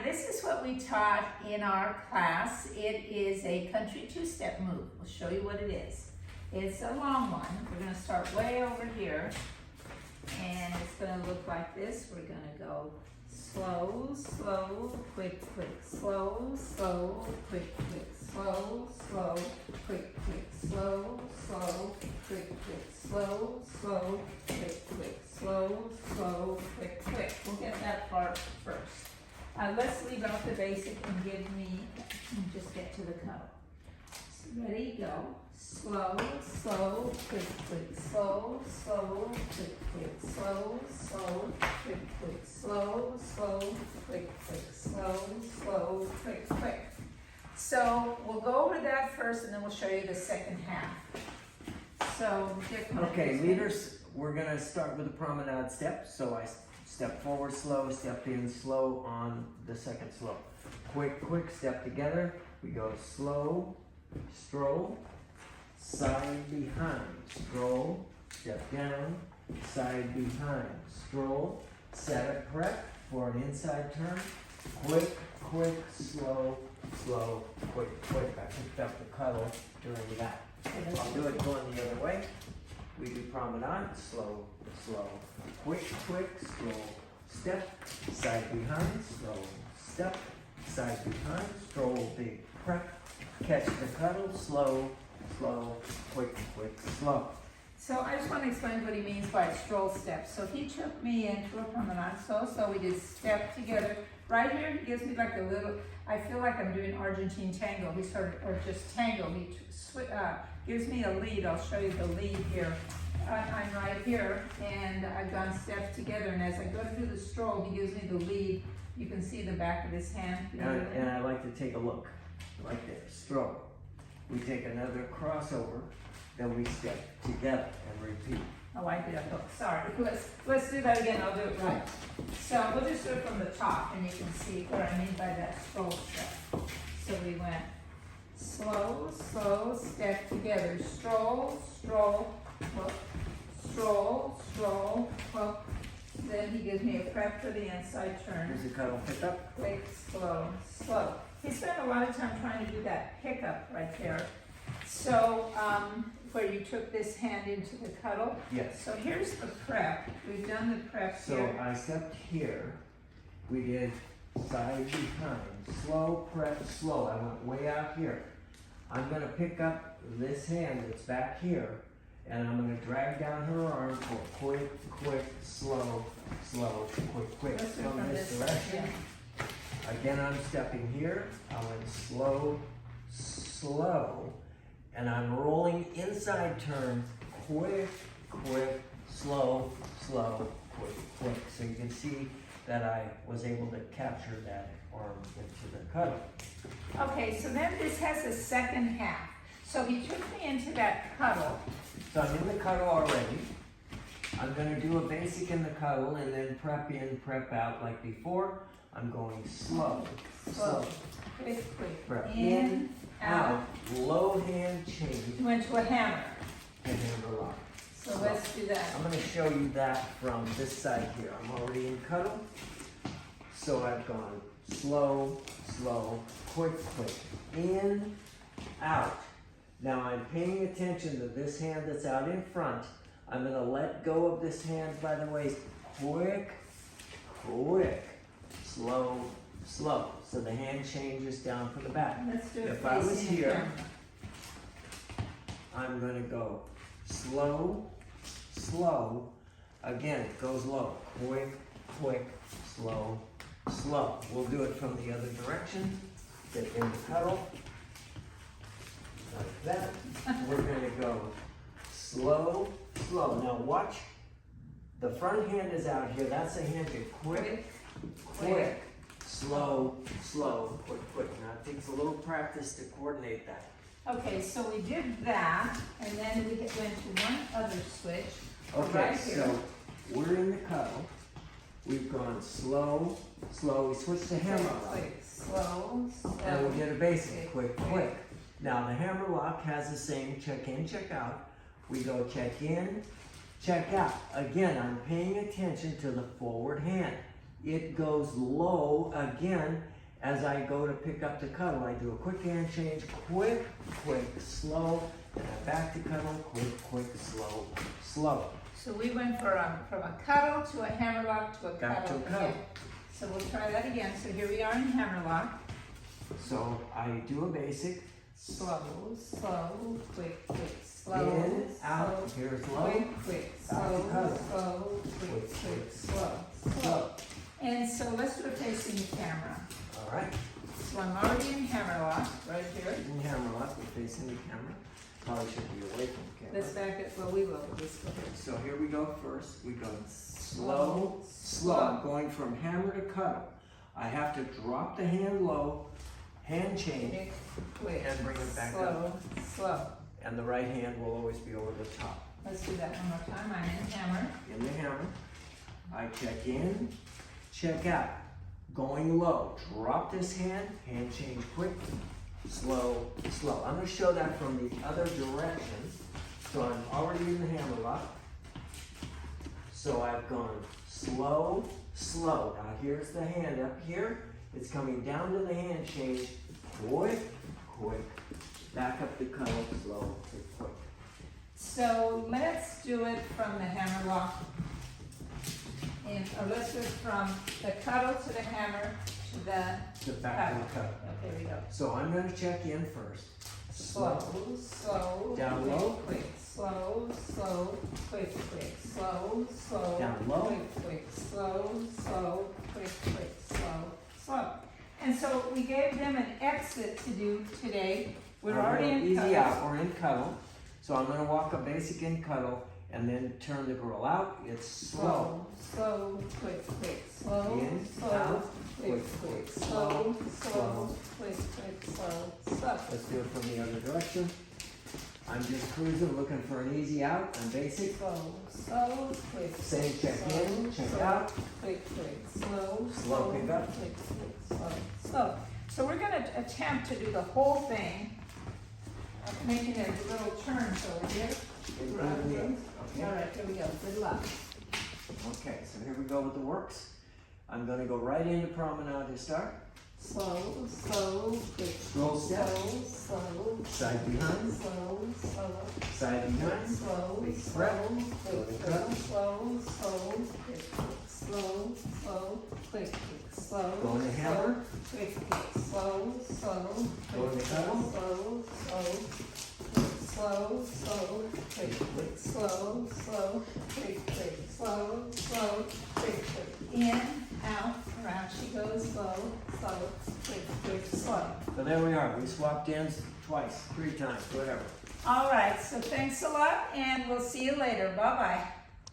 this is what we taught in our class. It is a country two-step move. We'll show you what it is. It's a long one. We're going to start way over here, and it's going to look like this. We're going to go slow, slow, quick, quick, slow, slow, quick, quick, slow, slow, quick, quick, slow, slow, quick, quick, slow, slow, quick, quick, slow, slow, quick, quick. We'll get that part first. Let's leave out the basic and just get to the cuddle. So ready, go. Slow, slow, quick, quick, slow, slow, quick, quick, slow, slow, quick, quick, slow, slow, quick, quick, slow, slow, quick, quick. So we'll go over that first and then we'll show you the second half. So, okay, leaders, we're going to start with a promenade step. So I step forward slow, step in slow on the second slow. Quick, quick, step together. We go slow, stroll, side behind, stroll, step down, side behind, stroll, set a prep for an inside turn. Quick, quick, slow, slow, quick, quick. I picked up the cuddle during that. I'll do it going the other way. We do promenade, slow, slow, quick, quick, stroll, step, side behind, slow, step, side behind, stroll, big prep, catch the cuddle, slow, slow, quick, quick, slow. So I just want to explain what he means by stroll step. So he took me into a promenade, so we did step together. Right here, he gives me like a little, I feel like I'm doing Argentine tango. He started, or just tango. He gives me a lead. I'll show you the lead here. I'm right here, and I've gone steps together. And as I go to do the stroll, he gives me the lead. You can see the back of his hand. And I like to take a look, like this, stroll. We take another crossover, then we step together and repeat. Oh, I did a hook. Sorry. Let's do that again. I'll do it right. So we'll just do it from the top, and you can see what I mean by that stroll step. So we went slow, slow, step together. Stroll, stroll, hook, stroll, stroll, hook. Then he gives me a prep for the inside turn. Here's the cuddle pickup. Quick, slow, slow. He spent a lot of time trying to do that pickup right there. So, where you took this hand into the cuddle. Yes. So here's the prep. We've done the prep here. So I stepped here. We did side behind, slow, prep, slow. I went way out here. I'm going to pick up this hand that's back here, and I'm going to drag down her arm for quick, quick, slow, slow, quick, quick. Let's do it From from this this direction. Again, I'm stepping here. I went slow, slow, and I'm rolling inside turn, quick, quick, slow, slow, quick, quick. So you can see that I was able to capture that arm into the cuddle. Okay, so then this has a second half. So he took me into that cuddle. So I'm in the cuddle already. I'm going to do a basic in the cuddle and then prep in, prep out like before. I'm going slow, slow, quick, quick, prep in, out. Low hand change. You went to a hammer. And hammer lock. So let's do that. I'm going to show you that from this side here. I'm already in cuddle. So I've gone slow, slow, quick, quick, in, out. Now I'm paying attention to this hand that's out in front. I'm going to let go of this hand by the waist. Quick, quick, slow, slow. So the hand changes down from the back. Let's do it. If I was here, I'm going to go slow, slow. Again, it goes low. Quick, quick, slow, slow. We'll do it from the other direction. Get in the cuddle. Like that. We're going to go slow, slow. Now watch. The front hand is out here. That's a hand to quick, quick, slow, slow, quick, quick. Now it takes a little practice to coordinate that. Okay, so we did that, and then we went to one other switch. Okay, right here. so we're in the cuddle. We've gone slow, slow. We switched to hammer lock. Quick, slow, slow. And we did a basic, quick, quick. Now the hammer lock has the same check in, check out. We go check in, check out. Again, I'm paying attention to the forward hand. It goes low again, As I go to pick up the cuddle, I do a quick hand change, quick, quick, slow, and then back to cuddle, quick, quick, slow, slow. So we went from a cuddle to a hammerlock to a Back to cuddle. a cuddle. again. So we'll try that again. So here we are in hammerlock. So I do a basic, Slow, slow, quick, quick, slow. in, out, slow, here's low, quick, quick, back to slow, cuddle. slow, quick, quick, slow, slow. And so let's do it facing the camera. all right. So I'm already in hammerlock, right here. In hammerlock, we're facing the camera. Probably should be away from the camera. Let's back it, well, we will, just go here. So here we go first. We go slow, slow. I'm going from hammer to cuddle. I have to drop the hand low, hand change, Quick, quick, and bring it back slow, up. slow. And the right hand will always be over the top. Let's do that one more time. I'm in hammer. In the hammer, I check in, check out. Going low, drop this hand change quick, slow, slow. I'm gonna show that from the other direction. So I'm already in the hammer lock. So I've gone slow, slow. Now here's the hand up here. It's coming down to the hand change, quick, quick. Back up the cuddle, slow, quick, quick. So let's do it from the hammerlock. Or let's do it from the cuddle to the hammer to the To back to the cuddle. Okay, there we go. So I'm gonna check in first. Slow, slow. Down quick, low. Quick, slow, slow, quick, quick, slow, slow. Down low. Quick, quick, slow, slow, quick, quick, slow, slow. And so we gave them an exit to do today. We're already in Easy cuddle. out, we're in cuddle. So I'm gonna walk a basic in cuddle and then turn the girl out. It's slow. Slow, quick, quick, slow, In, slow, out, quick, quick, slow, slow, quick, quick, slow, slow. Let's do it from the other direction. I'm just cruising, looking for an easy out. I'm basic. Slow, slow, quick. Same check slow, in, check slow, out. Quick, quick, slow, Slow pick up. quick, quick, slow, slow. So we're gonna attempt to do the whole thing, making it a little turns over here. Okay. All right, here we go. Good luck. Okay, so here we go with the works. I'm gonna go right into promenade to start. Slow, slow, quick. Stroll step. Slow, slow. Side behind. Slow, slow. Side behind. Slow, Big slow, breath. Go to quick, cut. quick, slow, slow, quick, quick, slow, slow, quick, quick, slow. Go in the hammer. Quick, quick, slow, slow. Go in the cuddle. Slow, slow, quick, slow, slow, quick, quick, slow, slow, quick, quick, slow, slow, quick, quick. In, out, around she goes, slow, slow, quick, quick, slow. So there we are. We swapped ends twice, 3 times, whatever. All right, so thanks a lot, and we'll see you later. Bye-bye.